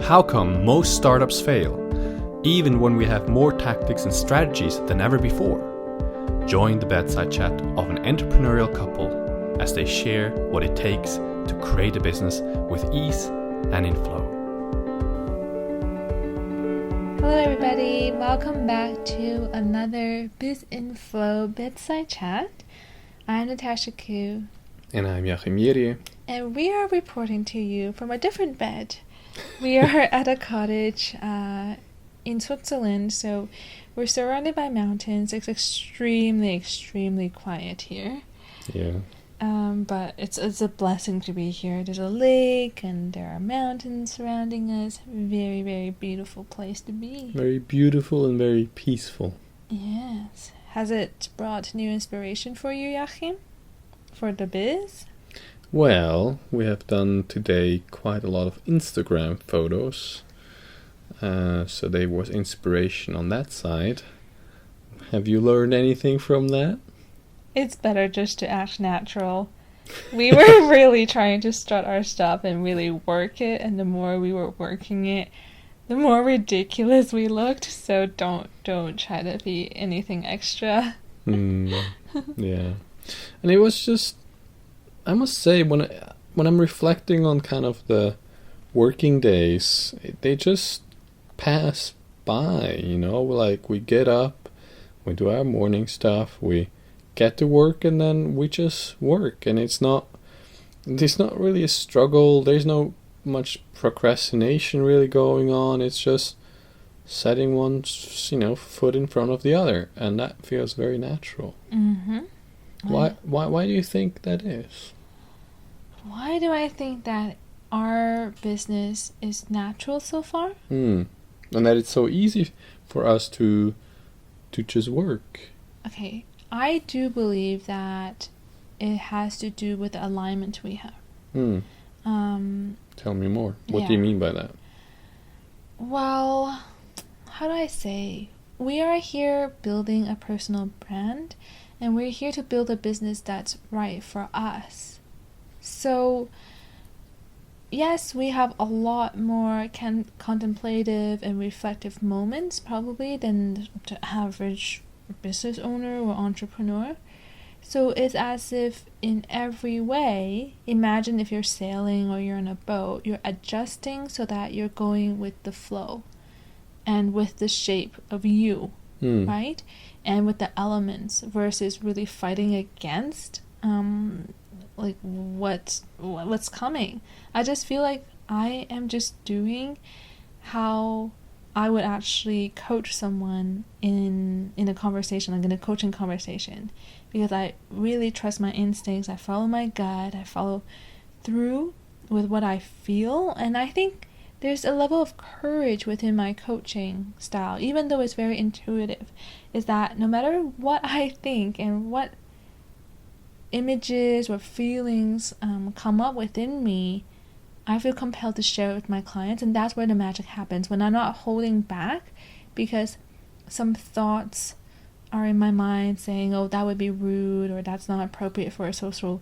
How come most startups fail, even when we have more tactics and strategies than ever before? Join the bedside chat of an entrepreneurial couple as they share what it takes to create a business with ease and in flow. Hello everybody, welcome back to another Biz in Flow bedside chat. I'm Natasha And I'm Jachym, and we are reporting to you from a different bed. We are at a cottage in Switzerland, so we're surrounded by mountains. It's extremely quiet here. Yeah. But it's a blessing to be here. There's a lake and there are mountains surrounding us. Very beautiful place to be. Very beautiful and very peaceful. Yes. Has it brought new inspiration for you, Jachym? For the biz? Well, we have done today quite a lot of Instagram photos. So there was inspiration on that side. Have you learned anything from that? It's better just to act natural. We were really trying to strut our stuff and really work it, and the more we were working it, the more ridiculous we looked. So don't try to be anything extra. Yeah. And it was just, I must say, when I'm reflecting on kind of the working days, they just pass by, like we get up, we do our morning stuff, we get to work, and then we just work, and there's not really a struggle, there's no much procrastination really going on. It's just setting one's foot in front of the other, and that feels very natural. Why do you think that is? Why do I think that our business is natural so far? And that it's so easy for us to just work. Okay, I do believe that it has to do with the alignment we have. Tell me more. What do you mean by that? Well, how do I say? We are here building a personal brand, and we're here to build a business that's right for us. So, yes, we have a lot more contemplative and reflective moments probably than the average business owner or entrepreneur. So it's as if in every way, imagine if you're sailing or you're on a boat, you're adjusting so that you're going with the flow and with the shape of you, right? And with the elements versus really fighting against like what's coming. I just feel like I am just doing how I would actually coach someone in a conversation, like in a coaching conversation, because I really trust my instincts. I follow my gut. I follow through with what I feel, and I think there's a level of courage within my coaching style, even though it's very intuitive, is that no matter what I think and what images or feelings come up within me, I feel compelled to share it with my clients, and that's where the magic happens, when I'm not holding back because some thoughts are in my mind saying, oh, that would be rude, or that's not appropriate for a social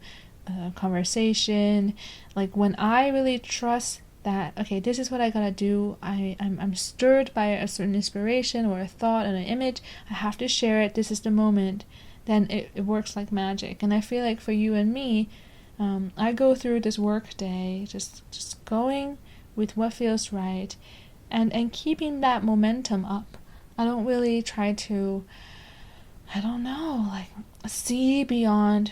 conversation. Like when I really trust that, okay, this is what I gotta do, I'm stirred by a certain inspiration or a thought and an image, I have to share it, this is the moment, then it works like magic. And I feel like for you and me, I go through this work day just going with what feels right and keeping that momentum up. I don't really try to, see beyond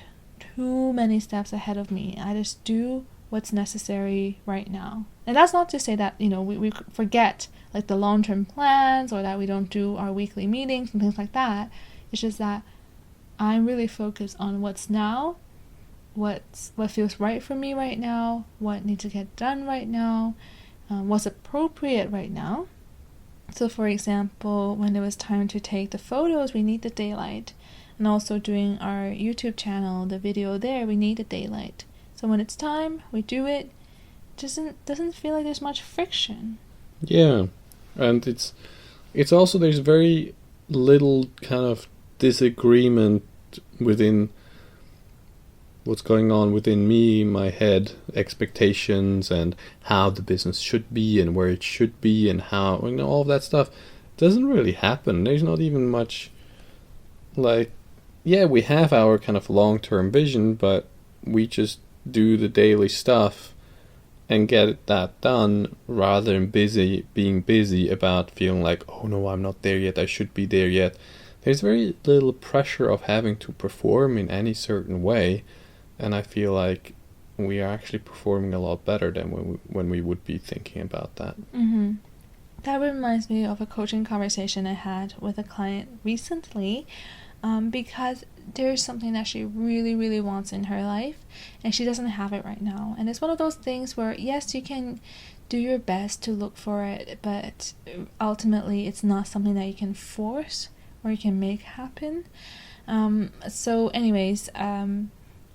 too many steps ahead of me. I just do what's necessary right now. And that's not to say that, we forget like the long-term plans, or that we don't do our weekly meetings and things like that. It's just that I'm really focused on what's now, what feels right for me right now, what needs to get done right now, what's appropriate right now. So for example, when it was time to take the photos, we need the daylight. And also doing our YouTube channel, the video there, we need the daylight. So when it's time, we do it. Doesn't feel like there's much friction. Yeah, and it's also, there's very little kind of disagreement within what's going on within me, my head, expectations, and how the business should be and where it should be and how, all of that stuff doesn't really happen. There's not even much, like, yeah, we have our kind of long-term vision, but we just do the daily stuff and get that done rather than being busy about feeling like, oh no, I'm not there yet, I should be there yet. There's very little pressure of having to perform in any certain way, and I feel like we are actually performing a lot better than when we would be thinking about that. Mm-hmm. That reminds me of a coaching conversation I had with a client recently, because there's something that she really, really wants in her life, and she doesn't have it right now. And it's one of those things where, yes, you can do your best to look for it, but ultimately it's not something that you can force or you can make happen. So anyways, I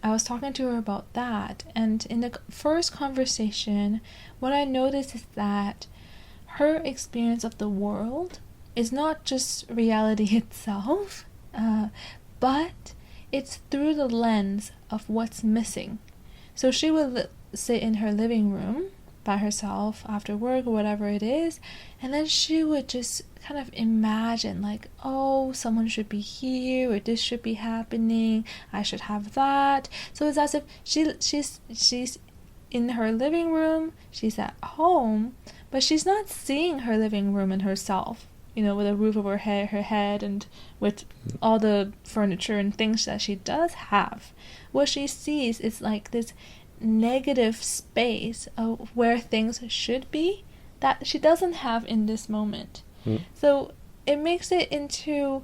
was talking to her about that, and in the first conversation, what I noticed is that her experience of the world is not just reality itself, but it's through the lens of what's missing. So she would sit in her living room by herself after work or whatever it is, and then she would just kind of imagine, like, oh, someone should be here, or this should be happening, I should have that. So it's as if she's in her living room, she's at home, but she's not seeing her living room and herself, with a roof over her head and with all the furniture and things that she does have. What she sees is like this negative space of where things should be that she doesn't have in this moment. So it makes it into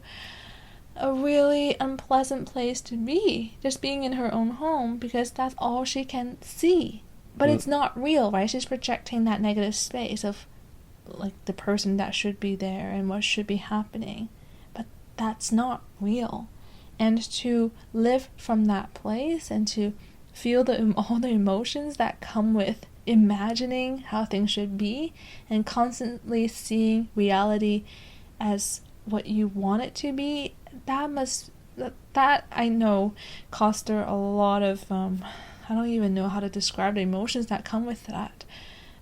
a really unpleasant place to be, just being in her own home, because that's all she can see. But it's not real, right? She's projecting that negative space of like the person that should be there and what should be happening, but that's not real. And to live from that place and to feel all the emotions that come with imagining how things should be and constantly seeing reality as what you want it to be, that I know cost her a lot of I don't even know how to describe the emotions that come with that,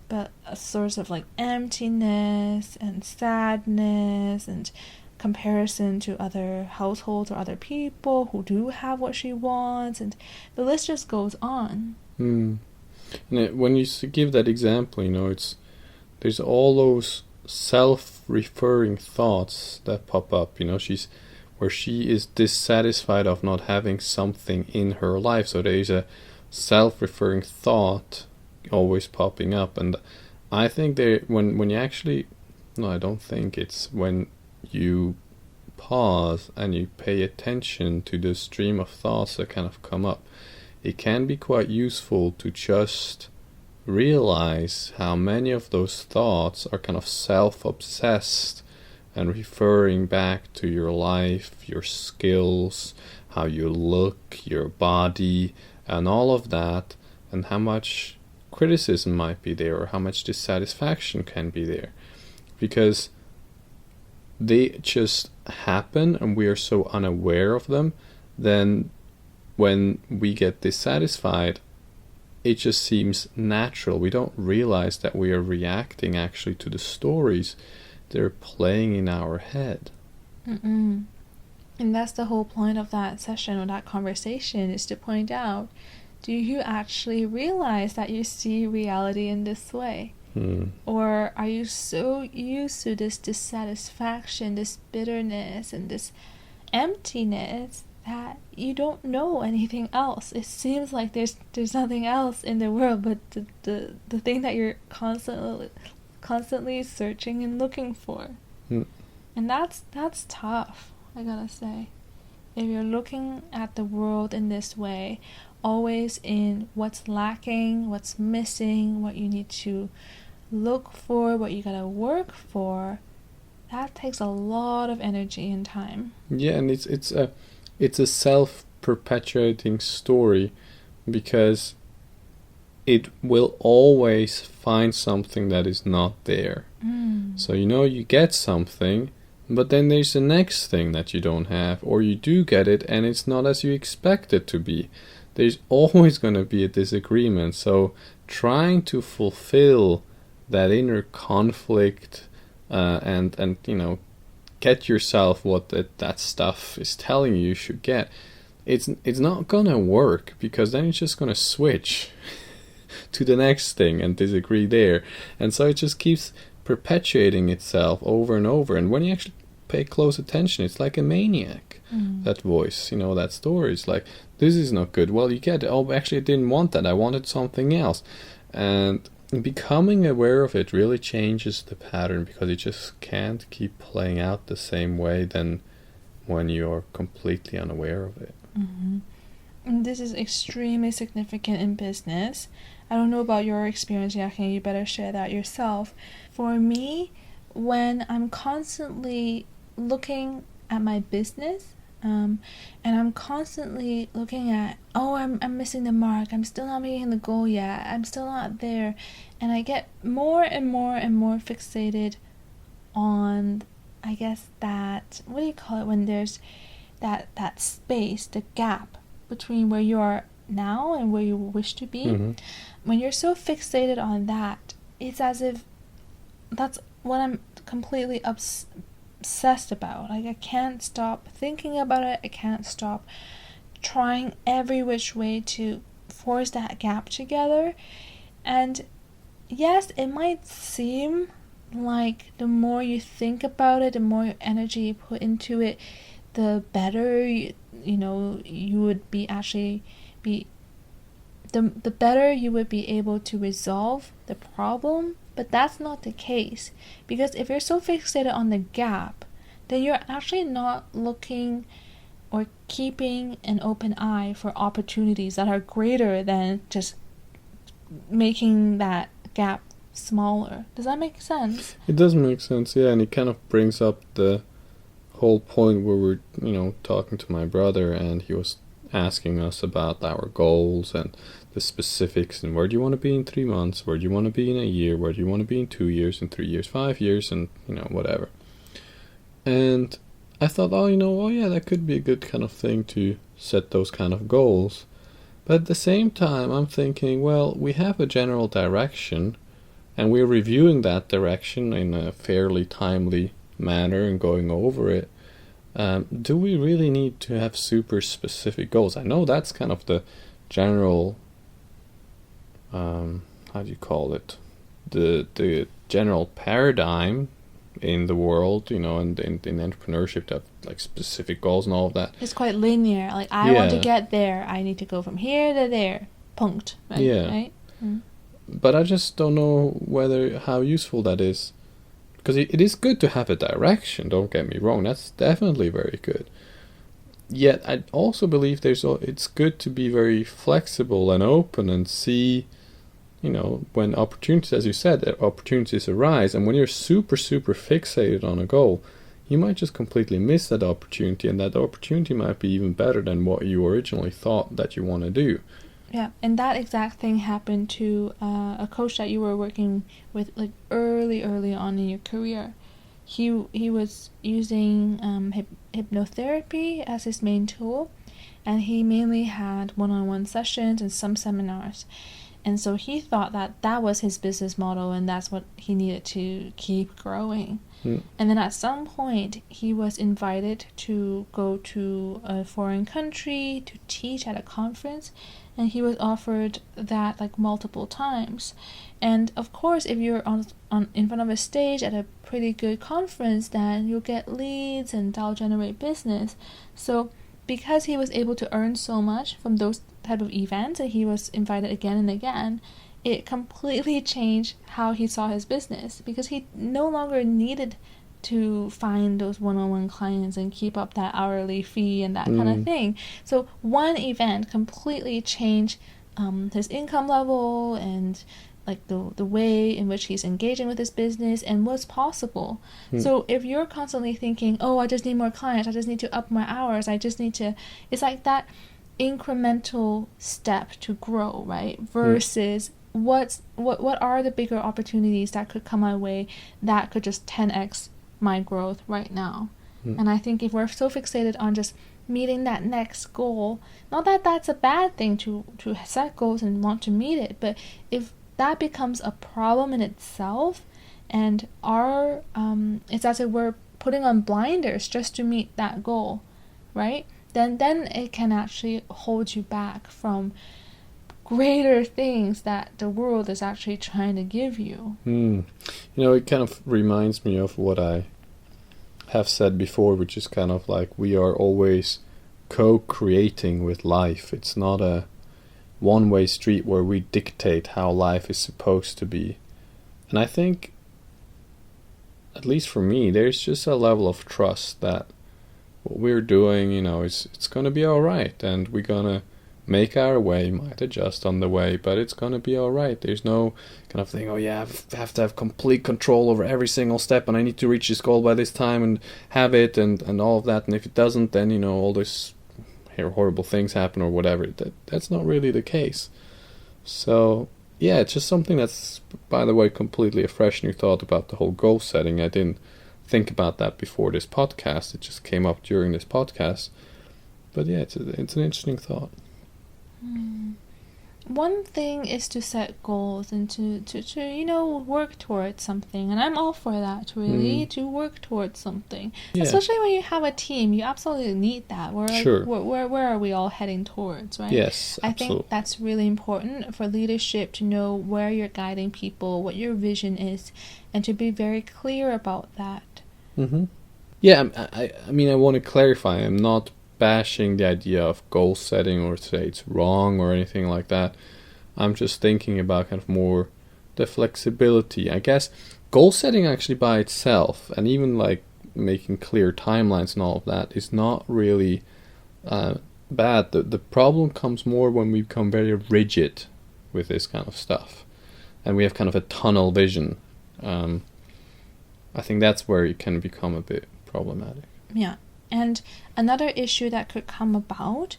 but a source of like emptiness and sadness and comparison to other households or other people who do have what she wants, and the list just goes on. And when you give that example, there's all those self-referring thoughts that pop up. Where she is dissatisfied of not having something in her life, so there is a self-referring thought always popping up. And I think when you actually, no, I don't think it's when you pause and you pay attention to the stream of thoughts that kind of come up, it can be quite useful to just realize how many of those thoughts are kind of self-obsessed and referring back to your life, your skills, how you look, your body, and all of that, and how much criticism might be there or how much dissatisfaction can be there. Because they just happen and we are so unaware of them, then when we get dissatisfied, it just seems natural. We don't realize that we are reacting actually to the stories they're playing in our head. And that's the whole point of that session or that conversation, is to point out, do you actually realize that you see reality in this way? Or are you so used to this dissatisfaction, this bitterness, and this emptiness that you don't know anything else? It seems like there's nothing else in the world but the thing that you're constantly searching and looking for. And that's tough, I gotta say. If you're looking at the world in this way, always in what's lacking, what's missing, what you need to look for, what you gotta work for, that takes a lot of energy and time. Yeah, and it's a self-perpetuating story, because it will always find something that is not there. So you get something, but then there's the next thing that you don't have, or you do get it and it's not as you expect it to be. there's always going to be a disagreement. So trying to fulfill that inner conflict and get yourself what that stuff is telling you should get, it's not gonna work, because then it's just gonna switch to the next thing and disagree there, and so it just keeps perpetuating itself over and over. And when you actually pay close attention, it's like a maniac. That voice, that story is like, this is not good. Well, you get it. Oh, actually I didn't want that, I wanted something else. And becoming aware of it really changes the pattern, because it just can't keep playing out the same way than when you're completely unaware of it. And this is extremely significant in business. I don't know about your experience, Jachym. You better share that yourself. For me, when I'm constantly looking at my business, and I'm constantly looking at, I'm missing the mark, I'm still not meeting the goal yet, I'm still not there, and I get more and more and more fixated on, I guess, that, what do you call it, when there's that space, the gap between where you are now and where you wish to be. When you're so fixated on that, it's as if that's what I'm completely obsessed about. Like, I can't stop thinking about it. I can't stop trying every which way to force that gap together. And yes, it might seem like the more you think about it, the more energy you put into it, the better you would be the better you would be able to resolve the problem. But that's not the case, because if you're so fixated on the gap, then you're actually not looking or keeping an open eye for opportunities that are greater than just making that gap smaller. Does that make sense? It does make sense, yeah, and it kind of brings up the whole point where we're, talking to my brother, and he was asking us about our goals and the specifics, and where do you want to be in 3 months, where do you want to be in a year, where do you want to be in 2 years, in 3 years, 5 years, and whatever. And I thought, yeah, that could be a good kind of thing to set those kind of goals. But at the same time, I'm thinking, well, we have a general direction, and we're reviewing that direction in a fairly timely manner and going over it. Do we really need to have super specific goals? I know that's kind of the general, how do you call it? The general paradigm in the world, and in entrepreneurship, to have like specific goals and all of that. It's quite linear. Like, I want to get there, I need to go from here to there. Punct. Right? Yeah. Right? But I just don't know how useful that is. Because it is good to have a direction, don't get me wrong, that's definitely very good. Yet I also believe it's good to be very flexible and open and see, when opportunities, as you said, opportunities arise, and when you're super, super fixated on a goal, you might just completely miss that opportunity, and that opportunity might be even better than what you originally thought that you want to do. Yeah, and that exact thing happened to a coach that you were working with, like early on in your career. He was using hypnotherapy as his main tool, and he mainly had one-on-one sessions and some seminars. And so he thought that was his business model, and that's what he needed to keep growing. And then at some point, he was invited to go to a foreign country to teach at a conference, and he was offered that like multiple times. And of course, if you're on in front of a stage at a pretty good conference, then you'll get leads and that'll generate business. So because he was able to earn so much from those type of events, and he was invited again and again, it completely changed how he saw his business, because he no longer needed to find those one-on-one clients and keep up that hourly fee and that kind of thing. So one event completely changed his income level and like the way in which he's engaging with his business and what's possible. So if you're constantly thinking, I just need more clients, I just need to up my hours, I just need to, it's like that incremental step to grow, right? Versus what are the bigger opportunities that could come my way that could just 10x my growth right now. And I think if we're so fixated on just meeting that next goal. Not that that's a bad thing to set goals and want to meet it, but if that becomes a problem in itself, and it's as if we're putting on blinders just to meet that goal, right? Then it can actually hold you back from greater things that the world is actually trying to give you. It kind of reminds me of what I have said before, which is kind of like we are always co-creating with life. It's not a one-way street where we dictate how life is supposed to be. And I think, at least for me, there's just a level of trust that what we're doing, it's going to be all right, and we're going to make our way, might adjust on the way, but it's going to be all right. There's no kind of thing, I have to have complete control over every single step, and I need to reach this goal by this time and have it, and all of that, and if it doesn't, then, all this horrible things happen or whatever. That's not really the case. So, yeah, it's just something that's, by the way, completely a fresh new thought about the whole goal setting. I didn't think about that before this podcast. It just came up during this podcast. But yeah, it's an interesting thought. One thing is to set goals and to work towards something, and I'm all for that, really, to work towards something. Yeah. Especially when you have a team, you absolutely need that. Sure. Where are we all heading towards, right? Yes, absolutely. I think that's really important for leadership, to know where you're guiding people, what your vision is, and to be very clear about that. Yeah, I mean, I want to clarify, I'm not bashing the idea of goal setting or say it's wrong or anything like that. I'm just thinking about kind of more the flexibility. I guess goal setting actually by itself, and even like making clear timelines and all of that, is not really bad. The problem comes more when we become very rigid with this kind of stuff, and we have kind of a tunnel vision. I think that's where it can become a bit problematic. Yeah. And another issue that could come about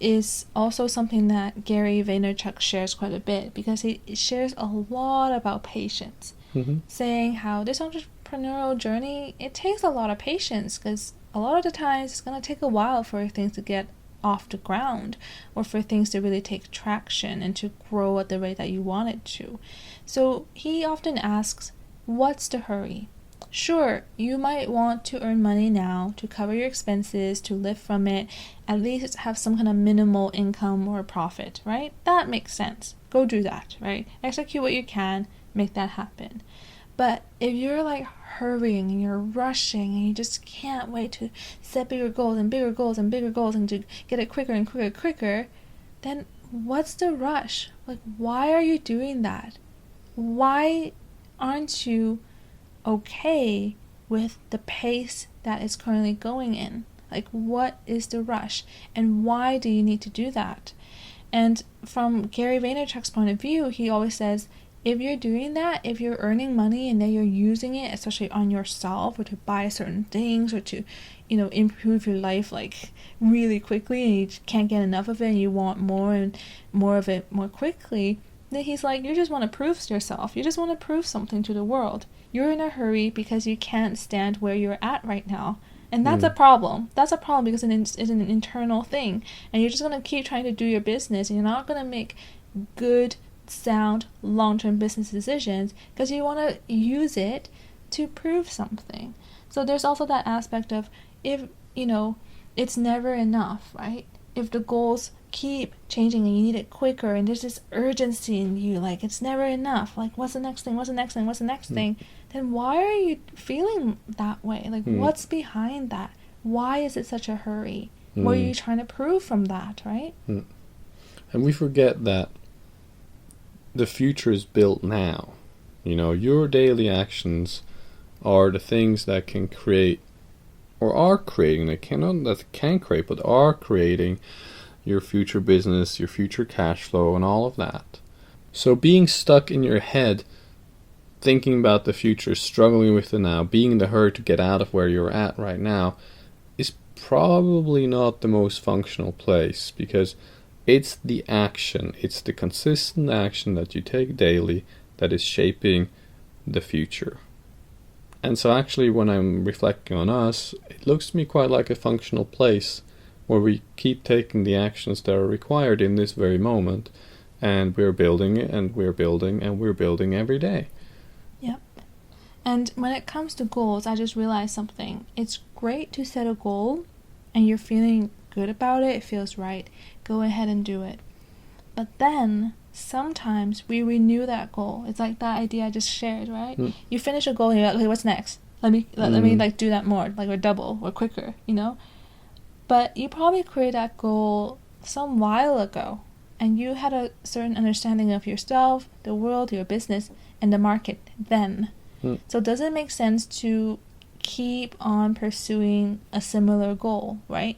is also something that Gary Vaynerchuk shares quite a bit, because he shares a lot about patience, saying how this entrepreneurial journey, it takes a lot of patience, because a lot of the times it's going to take a while for things to get off the ground, or for things to really take traction and to grow at the rate that you want it to. So he often asks, what's the hurry? Sure, you might want to earn money now to cover your expenses, to live from it, at least have some kind of minimal income or profit, right? That makes sense. Go do that, right? Execute what you can, make that happen. But if you're like hurrying and you're rushing and you just can't wait to set bigger goals and bigger goals and bigger goals and to get it quicker and quicker, then what's the rush? Like, why are you doing that? Why aren't you okay with the pace that is currently going in? Like, what is the rush, and why do you need to do that? And from Gary Vaynerchuk's point of view, he always says, if you're doing that, if you're earning money and then you're using it, especially on yourself, or to buy certain things, or to, improve your life like really quickly, and you can't get enough of it and you want more and more of it more quickly, then he's like, you just want to prove yourself. You just want to prove something to the world. You're in a hurry because you can't stand where you're at right now. And that's a problem. That's a problem because it's an internal thing. And you're just going to keep trying to do your business, and you're not going to make good, sound, long-term business decisions because you want to use it to prove something. So there's also that aspect of, if, it's never enough, right? If the goals keep changing and you need it quicker, and there's this urgency in you, like it's never enough, like what's the next thing, then why are you feeling that way? Like what's behind that? Why is it such a hurry? What are you trying to prove from that, right? And we forget that the future is built now. Your daily actions are the things that can create, or are creating, that can create, but are creating your future business, your future cash flow, and all of that. So being stuck in your head, thinking about the future, struggling with the now, being in the hurry to get out of where you're at right now, is probably not the most functional place, because it's the action, it's the consistent action that you take daily that is shaping the future. And so actually, when I'm reflecting on us, it looks to me quite like a functional place where we keep taking the actions that are required in this very moment, and we're building it, and we're building, and we're building every day. Yep. And when it comes to goals, I just realized something. It's great to set a goal and you're feeling good about it, it feels right. Go ahead and do it. But then sometimes we renew that goal. It's like that idea I just shared, right? You finish a goal and you're like, okay, what's next? Let me like do that more, like, or double or quicker, you know? But you probably created that goal some while ago, and you had a certain understanding of yourself, the world, your business, and the market then. So does it make sense to keep on pursuing a similar goal, right?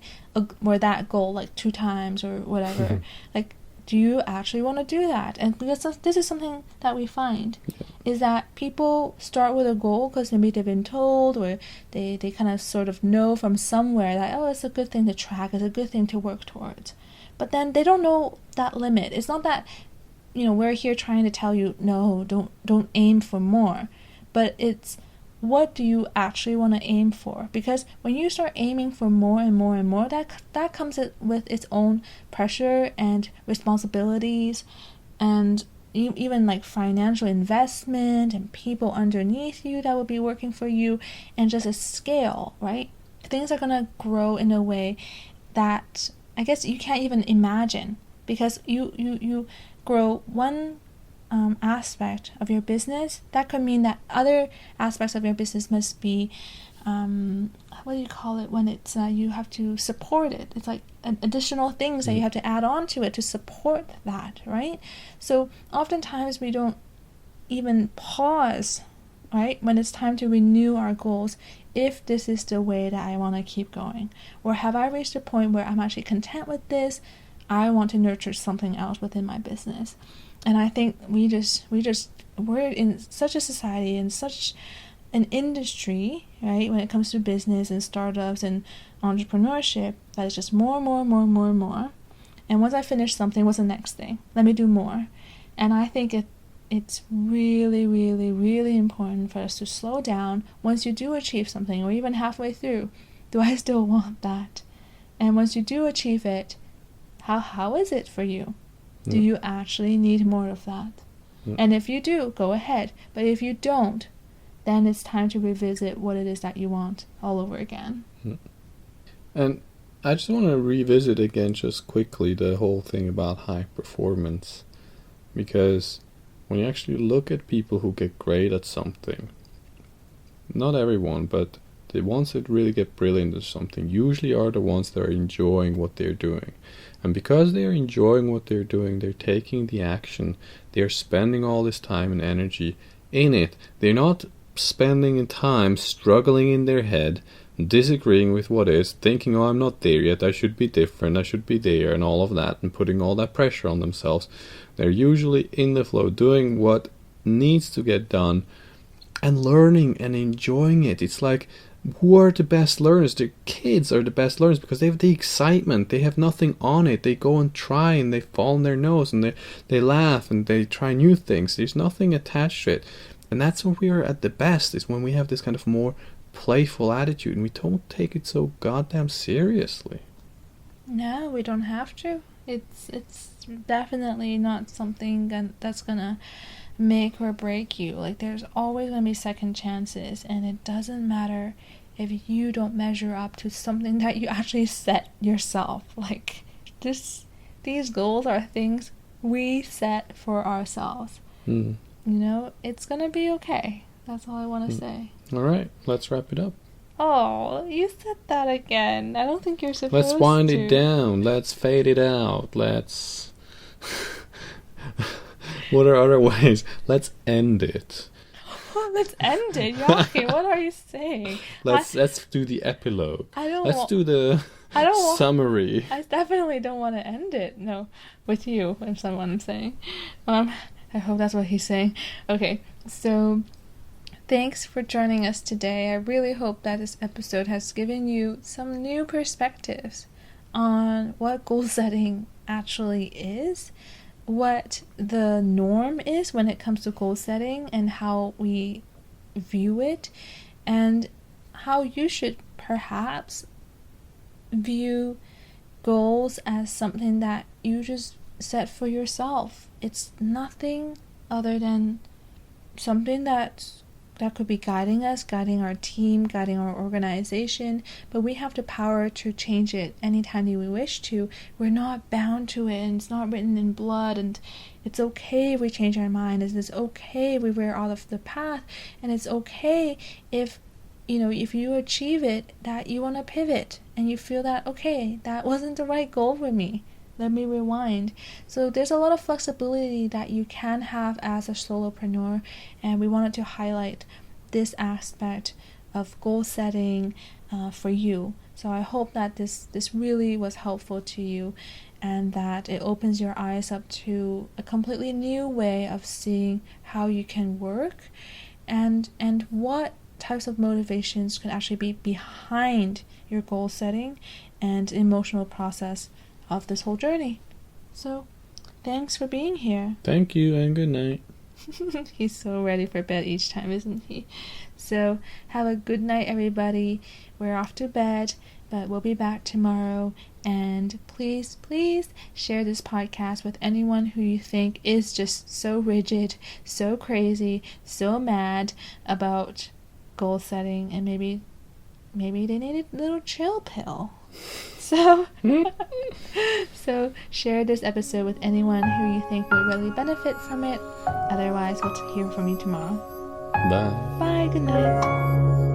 Or that goal like 2 times or whatever. Like, do you actually want to do that? And because this is something that we find, is that people start with a goal because maybe they've been told, or they kind of sort of know from somewhere that, oh, it's a good thing to track, it's a good thing to work towards. But then they don't know that limit. It's not that, we're here trying to tell you, no, don't aim for more. But it's, what do you actually want to aim for? Because when you start aiming for more and more and more, that comes with its own pressure and responsibilities, and even like financial investment and people underneath you that will be working for you, and just a scale, right? Things are going to grow in a way that I guess you can't even imagine, because you grow one aspect of your business, that could mean that other aspects of your business must be, what do you call it when it's you have to support it? It's like additional things that you have to add on to it to support that, right? So oftentimes we don't even pause, right, when it's time to renew our goals, if this is the way that I want to keep going, or have I reached a point where I'm actually content with this, I want to nurture something else within my business. And I think we're in such a society, in such an industry, right, when it comes to business and startups and entrepreneurship, that is just more. And once I finish something, what's the next thing? Let me do more. And I think it's really, really, really important for us to slow down once you do achieve something, or even halfway through. Do I still want that? And once you do achieve it, how is it for you? Do you actually need more of that? And if you do, go ahead. But if you don't, then it's time to revisit what it is that you want all over again. And I just want to revisit again just quickly the whole thing about high performance. Because when you actually look at people who get great at something, not everyone, but the ones that really get brilliant at something usually are the ones that are enjoying what they're doing. And because they're enjoying what they're doing, they're taking the action, they're spending all this time and energy in it. They're not spending time struggling in their head, disagreeing with what is, thinking, oh, I'm not there yet, I should be different, I should be there, and all of that, and putting all that pressure on themselves. They're usually in the flow, doing what needs to get done, and learning and enjoying it. It's like, who are the best learners? The kids are the best learners because they have the excitement. They have nothing on it. They go and try, and they fall on their nose, and they laugh, and they try new things. There's nothing attached to it. And that's when we are at the best, is when we have this kind of more playful attitude, and we don't take it so goddamn seriously. No, we don't have to. It's definitely not something that's gonna make or break you. Like, there's always gonna be second chances, and it doesn't matter if you don't measure up to something that you actually set yourself. Like, these goals are things we set for ourselves. It's gonna be okay. That's all I want to say. All right, let's wrap it up. Oh, you said that again. I don't think you're supposed to. Let's wind it down. Let's fade it out. Let's... What are other ways? Let's end it. Let's end it, Jachym. What are you saying? Let's do the epilogue. Let's do the summary. I definitely don't want to end it. No, with you, if someone I'm saying. I hope that's what he's saying. Okay, so thanks for joining us today. I really hope that this episode has given you some new perspectives on what goal setting actually is, what the norm is when it comes to goal setting, and how we view it, and how you should perhaps view goals as something that you just set for yourself. It's nothing other than something that could be guiding us, guiding our team, guiding our organization, but we have the power to change it anytime we wish to. We're not bound to it, and it's not written in blood, and it's okay if we change our mind, it's okay if we veer out of the path, and it's okay if you achieve it, that you want to pivot, and you feel that, okay, that wasn't the right goal for me. Let me rewind. So there's a lot of flexibility that you can have as a solopreneur, and we wanted to highlight this aspect of goal setting for you. So I hope that this really was helpful to you, and that it opens your eyes up to a completely new way of seeing how you can work, and what types of motivations can actually be behind your goal setting and emotional process of this whole journey. So, thanks for being here. Thank you, and good night. He's so ready for bed each time, isn't he? So, have a good night, everybody. We're off to bed, but we'll be back tomorrow. And please, please share this podcast with anyone who you think is just so rigid, so crazy, so mad about goal setting, and maybe they need a little chill pill. So share this episode with anyone who you think would really benefit from it. Otherwise, we'll hear from you tomorrow. Bye. Bye, good night.